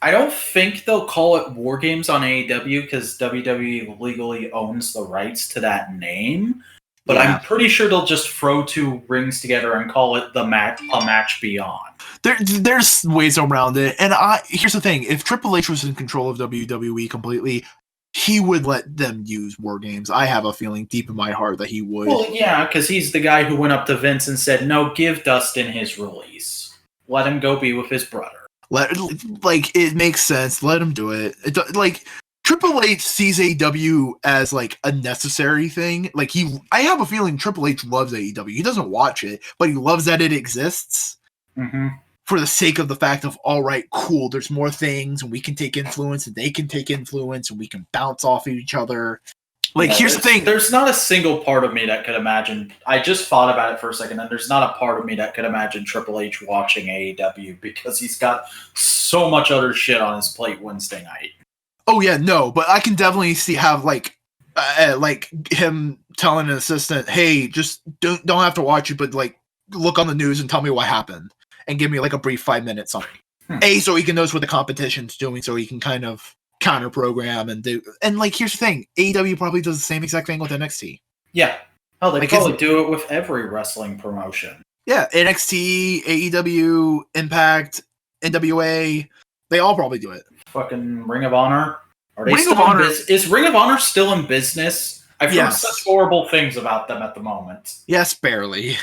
I don't think they'll call it war games on AEW because WWE legally owns the rights to that name. But yeah. I'm pretty sure they'll just throw two rings together and call it a match beyond. There's ways around it, and here's the thing: if Triple H was in control of WWE completely, he would let them use war games. I have a feeling deep in my heart that he would. Well, yeah, because he's the guy who went up to Vince and said, "No, give Dustin his release. Let him go be with his brother." It makes sense. Let him do it. Triple H sees AEW as like a necessary thing. I have a feeling Triple H loves AEW. He doesn't watch it, but he loves that it exists. Mm-hmm. For the sake of the fact of, all right, cool, there's more things, and we can take influence, and they can take influence, and we can bounce off of each other. Here's the thing. There's not a single part of me that could imagine. I just thought about it for a second, and there's not a part of me that could imagine Triple H watching AEW because he's got so much other shit on his plate Wednesday night. Oh yeah, no, but I can definitely see him telling an assistant, "Hey, just don't have to watch it, but look on the news and tell me what happened, and give me a brief 5 minutes on it." So he can knows what the competition's doing, so he can kind of counter program and do. And here's the thing: AEW probably does the same exact thing with NXT. Yeah, they probably do it with every wrestling promotion. Yeah, NXT, AEW, Impact, NWA, they all probably do it. Fucking Ring of Honor. Are they Ring of Honor is Ring of Honor still in business? I've heard such horrible things about them at the moment. Yes, barely.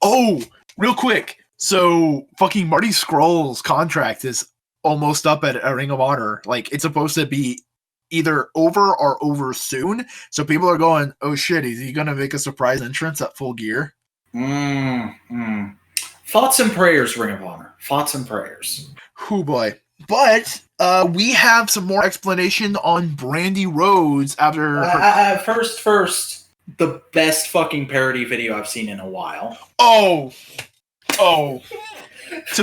Oh, real quick. So fucking Marty Scurll's contract is almost up at Ring of Honor. It's supposed to be either over or over soon. So people are going, oh shit, is he going to make a surprise entrance at Full Gear? Thoughts and prayers, Ring of Honor. Thoughts and prayers. Oh boy. But we have some more explanation on Brandy Rhodes after first, the best fucking parody video I've seen in a while. Oh. So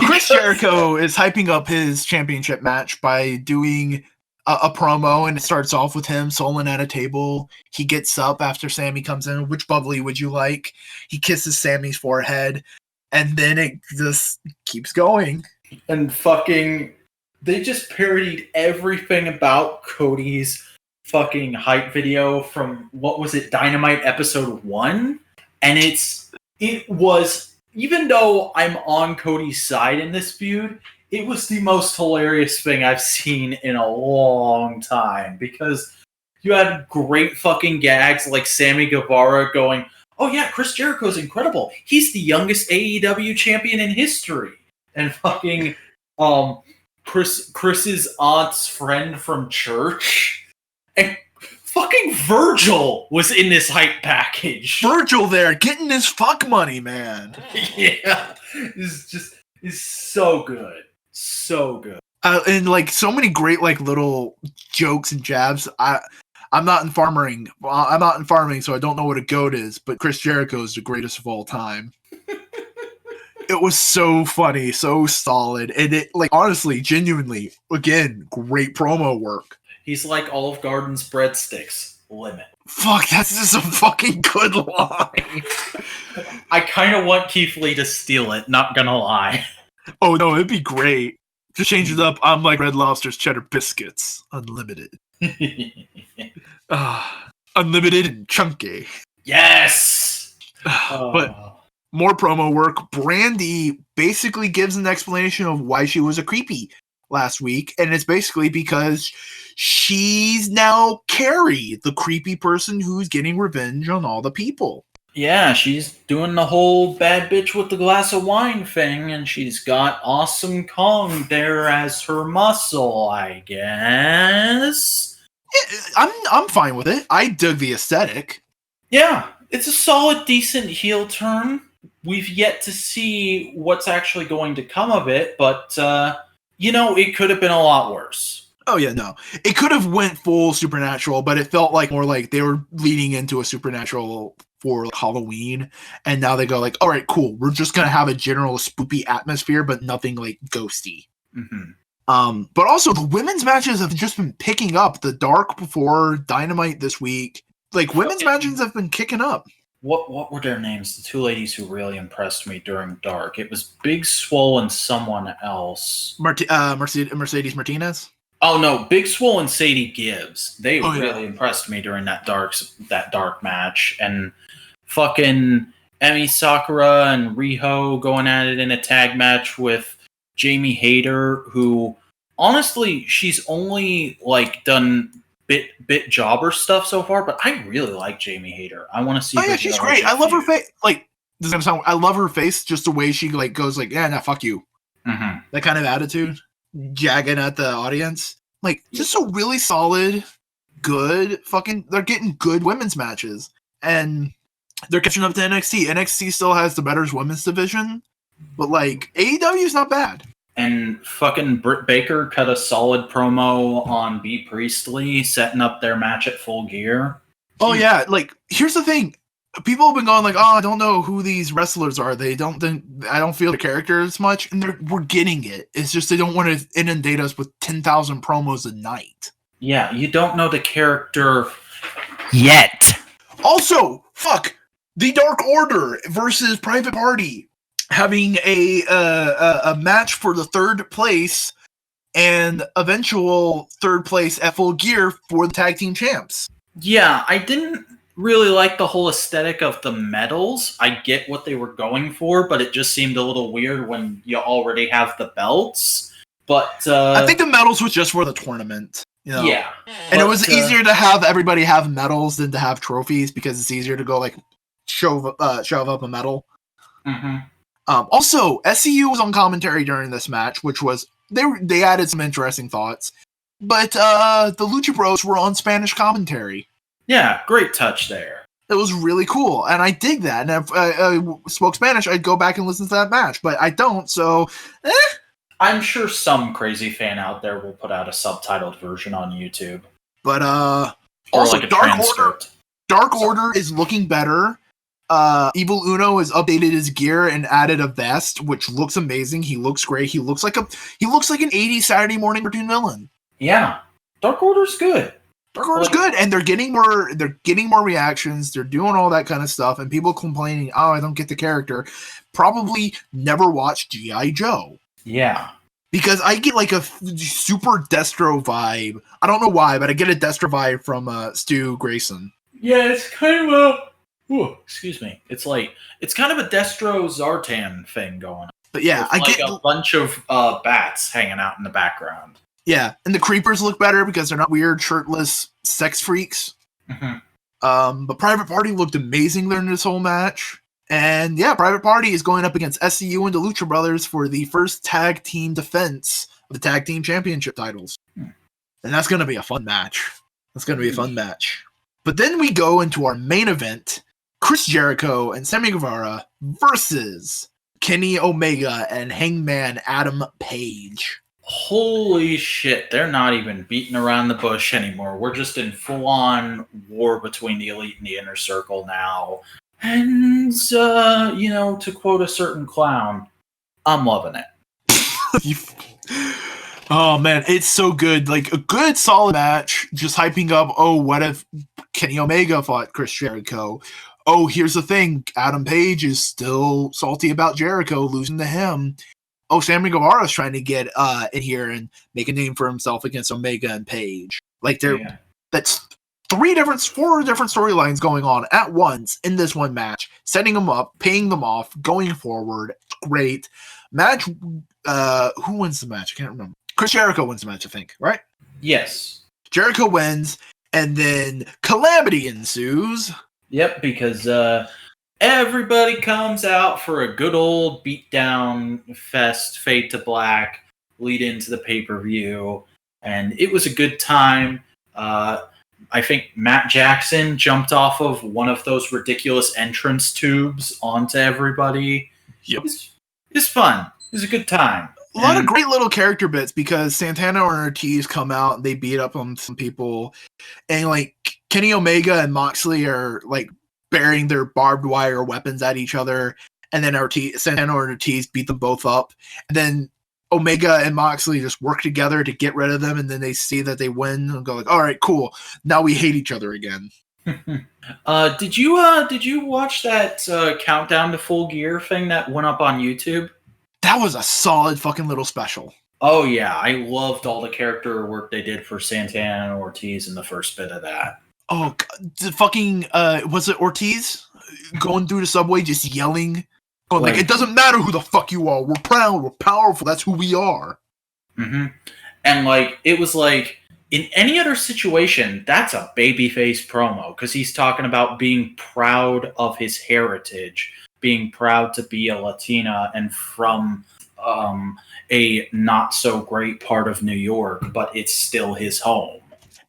Chris Jericho is hyping up his championship match by doing a promo, and it starts off with him soloing at a table. He gets up after Sammy comes in. Which bubbly would you like? He kisses Sammy's forehead, and then it just keeps going. And fucking... They just parodied everything about Cody's fucking hype video from, what was it, Dynamite episode 1? And it was, even though I'm on Cody's side in this feud, it was the most hilarious thing I've seen in a long time. Because you had great fucking gags like Sammy Guevara going, "Oh yeah, Chris Jericho's incredible. He's the youngest AEW champion in history." And fucking, Chris's aunt's friend from church, and fucking Virgil was in this hype package. Virgil there getting his fuck money, man. Yeah, is so good, so good, and so many great little jokes and jabs. I'm not in farming. So I don't know what a goat is. But Chris Jericho is the greatest of all time. It was so funny, so solid, and it honestly, genuinely, again, great promo work. He's like Olive Garden's breadsticks. Limit. Fuck, that's just a fucking good line. I kind of want Keith Lee to steal it, not gonna lie. Oh no, it'd be great. Just change it up. I'm like Red Lobster's cheddar biscuits. Unlimited. Unlimited and chunky. Yes! But more promo work. Brandy basically gives an explanation of why she was a creepy. last week, and it's basically because she's now Carrie, the creepy person who's getting revenge on all the people. Yeah, she's doing the whole bad bitch with the glass of wine thing, and she's got Awesome Kong there as her muscle, I guess. Yeah, I'm fine with it. I dug the aesthetic. Yeah, it's a solid, decent heel turn. We've yet to see what's actually going to come of it, but, it could have been a lot worse. Oh, yeah, no. It could have went full supernatural, but it felt like more like they were leading into a supernatural for Halloween, and now they go like, all right, cool. We're just going to have a general spoopy atmosphere, but nothing like ghosty. Mm-hmm. But also, the women's matches have just been picking up. The Dark before Dynamite this week. Like, women's matches have been kicking up. What were their names? The two ladies who really impressed me during Dark. It was Big Swole and someone else. Mercedes Martinez? Oh no, Big Swole and Sadie Gibbs. They really impressed me during that dark match. And fucking Emi Sakura and Riho going at it in a tag match with Jamie Hayter, who honestly, she's only like done bit jobber stuff so far, but I really like Jamie Hayter. I want to see. Oh yeah, she's great. I love her face. Like, this is gonna sound. I love her face. Just the way she like goes like, yeah, nah, fuck you. Mm-hmm. That kind of attitude, jagging at the audience. Like, just a really solid, good fucking. They're getting good women's matches, and they're catching up to NXT. NXT still has the better women's division, but like AEW is not bad. And fucking Britt Baker cut a solid promo on B. Priestley, setting up their match at Full Gear. Oh yeah, like here's the thing. People have been going like, oh, I don't know who these wrestlers are. I don't feel the characters much, and we're getting it. It's just they don't want to inundate us with 10,000 promos a night. Yeah, you don't know the character yet. Also, fuck the Dark Order versus Private Party having a match for the third place and eventual third place at Full Gear for the tag team champs. Yeah, I didn't really like the whole aesthetic of the medals. I get what they were going for, but it just seemed a little weird when you already have the belts. But I think the medals was just for the tournament. You know? Yeah. And it was easier to have everybody have medals than to have trophies because it's easier to go like shove up a medal. Mm-hmm. Also, SCU was on commentary during this match, which was they added some interesting thoughts. But the Lucha Bros were on Spanish commentary. Yeah, great touch there. It was really cool, and I dig that. And if I spoke Spanish, I'd go back and listen to that match, but I don't, so I'm sure some crazy fan out there will put out a subtitled version on YouTube. But or also like a Dark transcript. Dark Order is looking better. Evil Uno has updated his gear and added a vest, which looks amazing. He looks great. He looks like an 80s Saturday morning cartoon villain. Yeah, Dark Order's good. Dark Order's good, and they're getting more reactions. They're doing all that kind of stuff, and people complaining, "Oh, I don't get the character." Probably never watched G.I. Joe. Yeah, because I get like a super Destro vibe. I don't know why, but I get a Destro vibe from Stu Grayson. Yeah, it's kind of excuse me. It's kind of a Destro Zartan thing going on. But yeah, I get a bunch of bats hanging out in the background. Yeah, and the creepers look better because they're not weird, shirtless sex freaks. Mm-hmm. But Private Party looked amazing during this whole match. And yeah, Private Party is going up against SCU and the Lucha Brothers for the first tag team defense of the tag team championship titles. And that's going to be a fun match. But then we go into our main event, Chris Jericho and Sammy Guevara versus Kenny Omega and Hangman Adam Page. Holy shit, they're not even beating around the bush anymore. We're just in full-on war between the Elite and the Inner Circle now. And, to quote a certain clown, I'm loving it. Oh, man, it's so good. Like, a good, solid match, just hyping up, oh, what if Kenny Omega fought Chris Jericho? Oh, here's the thing, Adam Page is still salty about Jericho losing to him. Oh, Sammy Guevara is trying to get in here and make a name for himself against Omega and Page. Like, that's four different storylines going on at once in this one match, setting them up, paying them off, going forward. Great match. Who wins the match? I can't remember. Chris Jericho wins the match, I think, right? Yes. Jericho wins, and then calamity ensues. Yep, because everybody comes out for a good old beatdown fest, fade to black, lead into the pay-per-view, and it was a good time. I think Matt Jackson jumped off of one of those ridiculous entrance tubes onto everybody. Yep. It's fun. It was a good time. A lot of great little character bits because Santana and Ortiz come out and they beat up on some people, and like Kenny Omega and Moxley are like burying their barbed wire weapons at each other, and then Santana and Ortiz beat them both up, and then Omega and Moxley just work together to get rid of them, and then they see that they win and go like, all right, cool, now we hate each other again. Did you watch that countdown to Full Gear thing that went up on YouTube? That was a solid fucking little special. Oh yeah, I loved all the character work they did for Santana and Ortiz in the first bit of that. Oh, the fucking was it Ortiz going through the subway just yelling, going like, it doesn't matter who the fuck you are, we're proud, we're powerful, that's who we are. Mm-hmm. And like it was like in any other situation, that's a babyface promo because he's talking about being proud of his heritage, being proud to be a Latina and from a not so great part of New York, but it's still his home.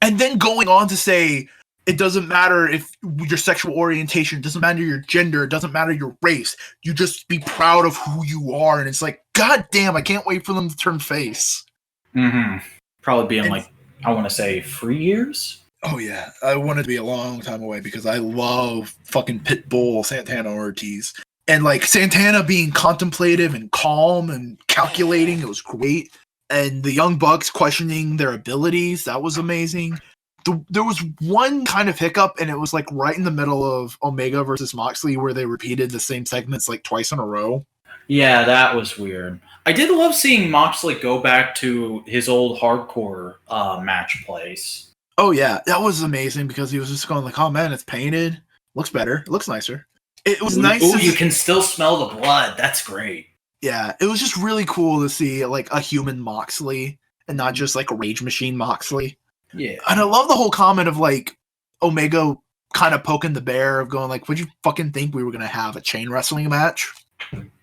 And then going on to say, it doesn't matter if your sexual orientation, it doesn't matter your gender, it doesn't matter your race. You just be proud of who you are. And it's like, God damn, I can't wait for them to turn face. Mm-hmm. Probably be in like, I want to say 3 years. Oh yeah, I want it to be a long time away because I love fucking Pitbull Santana Ortiz. And like Santana being contemplative and calm and calculating, it was great. And the Young Bucks questioning their abilities, that was amazing. There was one kind of hiccup, and it was like right in the middle of Omega versus Moxley where they repeated the same segments like twice in a row. Yeah, that was weird. I did love seeing Moxley go back to his old hardcore match place. Oh yeah, that was amazing because he was just going like, oh man, it's painted. Looks better. It looks nicer. It was nice. Ooh, you can still smell the blood. That's great. Yeah, it was just really cool to see like a human Moxley and not just like a Rage Machine Moxley. Yeah. And I love the whole comment of like Omega kind of poking the bear of going like, would you fucking think we were going to have a chain wrestling match?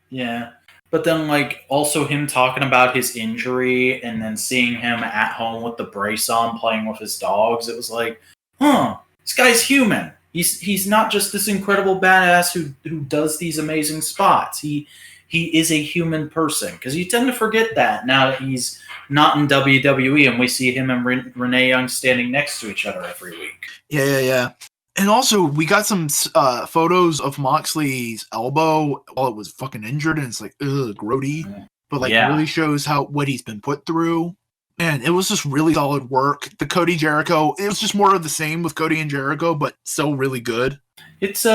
Yeah. But then like also him talking about his injury and then seeing him at home with the brace on playing with his dogs. It was like, this guy's human. He's not just this incredible badass who does these amazing spots. He is a human person because you tend to forget that now that he's not in WWE and we see him and Renee Young standing next to each other every week. Yeah. And also we got some photos of Moxley's elbow while it was fucking injured, and it's like, ugh, grody. But like it really shows what he's been put through. And it was just really solid work. The Cody Jericho, it was just more of the same with Cody and Jericho, but still really good. It's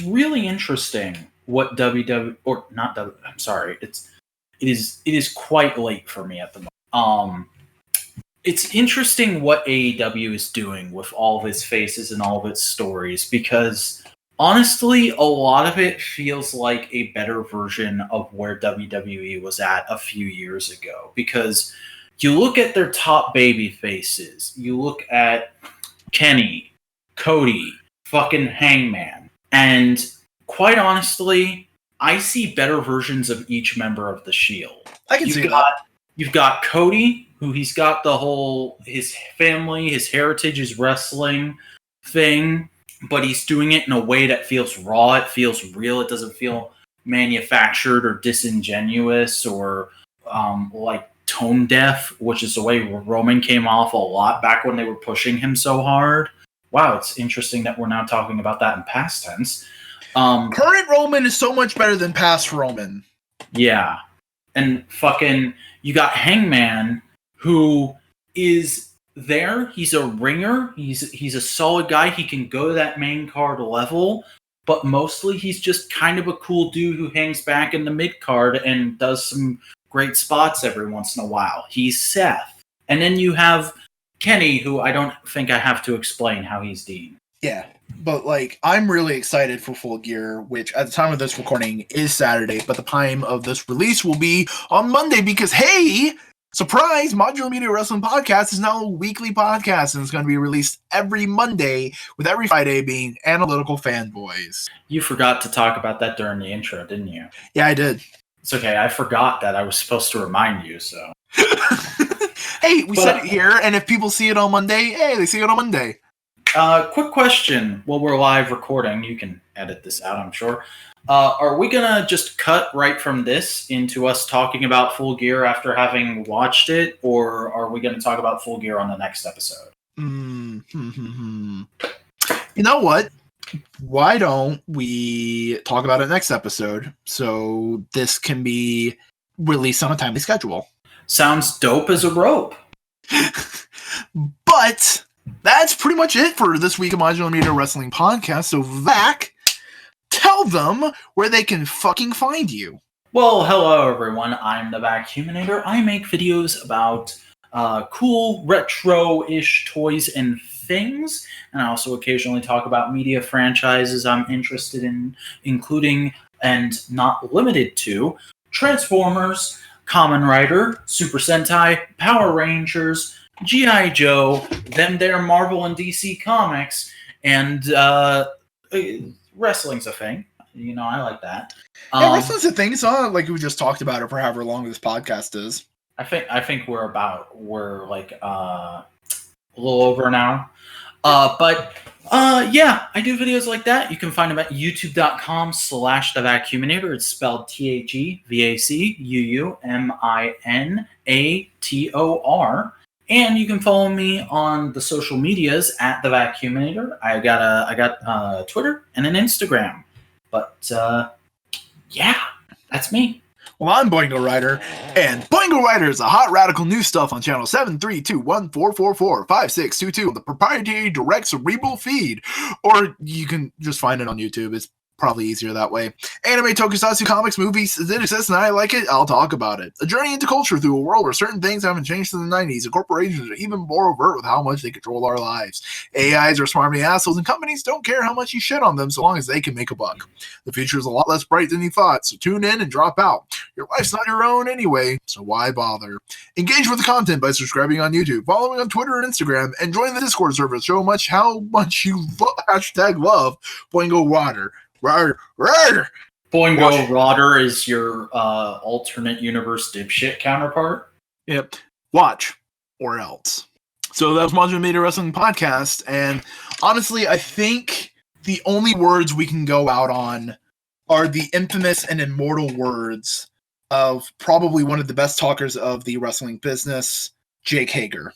really interesting what WWE or not WWE. I'm sorry. It is quite late for me at the moment. It's interesting what AEW is doing with all of its faces and all of its stories because honestly, a lot of it feels like a better version of where WWE was at a few years ago because you look at their top baby faces. You look at Kenny, Cody, fucking Hangman. And quite honestly, I see better versions of each member of the Shield. I can see that. You've got Cody, who he's got the whole, his family, his heritage, his wrestling thing. But he's doing it in a way that feels raw. It feels real. It doesn't feel manufactured or disingenuous or like tone deaf, which is the way Roman came off a lot back when they were pushing him so hard. Wow, it's interesting that we're now talking about that in past tense. Current Roman is so much better than past Roman. Yeah. And fucking, you got Hangman, who is there. He's a ringer. He's a solid guy. He can go to that main card level, but mostly he's just kind of a cool dude who hangs back in the mid card and does some great spots every once in a while. He's Seth. And then you have Kenny, who I don't think I have to explain how he's Dean. Yeah, but like I'm really excited for Full Gear, which at the time of this recording is Saturday, but the time of this release will be on Monday because hey, Surprise! Modular Media Wrestling Podcast is now a weekly podcast, and it's going to be released every Monday, with every Friday being Analytical Fanboys. You forgot to talk about that during the intro, didn't you? Yeah, I did. It's okay. I forgot that I was supposed to remind you, so. Hey, we said it here, and if people see it on Monday, hey, they see it on Monday. Quick question. While we're live recording, you can edit this out, I'm sure. Are we going to just cut right from this into us talking about Full Gear after having watched it, or are we going to talk about Full Gear on the next episode? You know what? Why don't we talk about it next episode so this can be released on a timely schedule? Sounds dope as a rope. But that's pretty much it for this week of Modular Media Wrestling Podcast. So, Vac, tell them where they can fucking find you. Well, hello everyone. I'm the Vacuuminator. I make videos about cool retro-ish toys and things, and I also occasionally talk about media franchises I'm interested in, including and not limited to Transformers, Kamen Rider, Super Sentai, Power Rangers, G.I. Joe, them there Marvel and DC Comics, and wrestling's a thing. You know, I like that. Yeah, wrestling's a thing. It's not like we just talked about it for however long this podcast is. I think we're like a little over now. Yeah, I do videos like that. You can find them at youtube.com/thevacuuminator. It's spelled TheVacuuminator. And you can follow me on the social medias at The Vacuuminator. I got Twitter and an Instagram. But, yeah, that's me. Well, I'm Boingo Rider, and Boingo Rider is a hot radical new stuff on channel 73214445622, the proprietary direct cerebral feed. Or you can just find it on YouTube. It's probably easier that way. Anime, tokusatsu, comics, movies, it exists and I like it, I'll talk about it. A journey into culture through a world where certain things haven't changed since the 90s, and corporations are even more overt with how much they control our lives. AIs are smarmy assholes, and companies don't care how much you shit on them so long as they can make a buck. The future is a lot less bright than you thought, so tune in and drop out. Your life's not your own anyway, so why bother? Engage with the content by subscribing on YouTube, following on Twitter and Instagram, and join the Discord server to show how much you love Boingo Rider. Boingo Rodder is your alternate universe dipshit counterpart. Yep. Watch or else. So that was Modular Media Wrestling Podcast, and honestly, I think the only words we can go out on are the infamous and immortal words of probably one of the best talkers of the wrestling business, Jake Hager.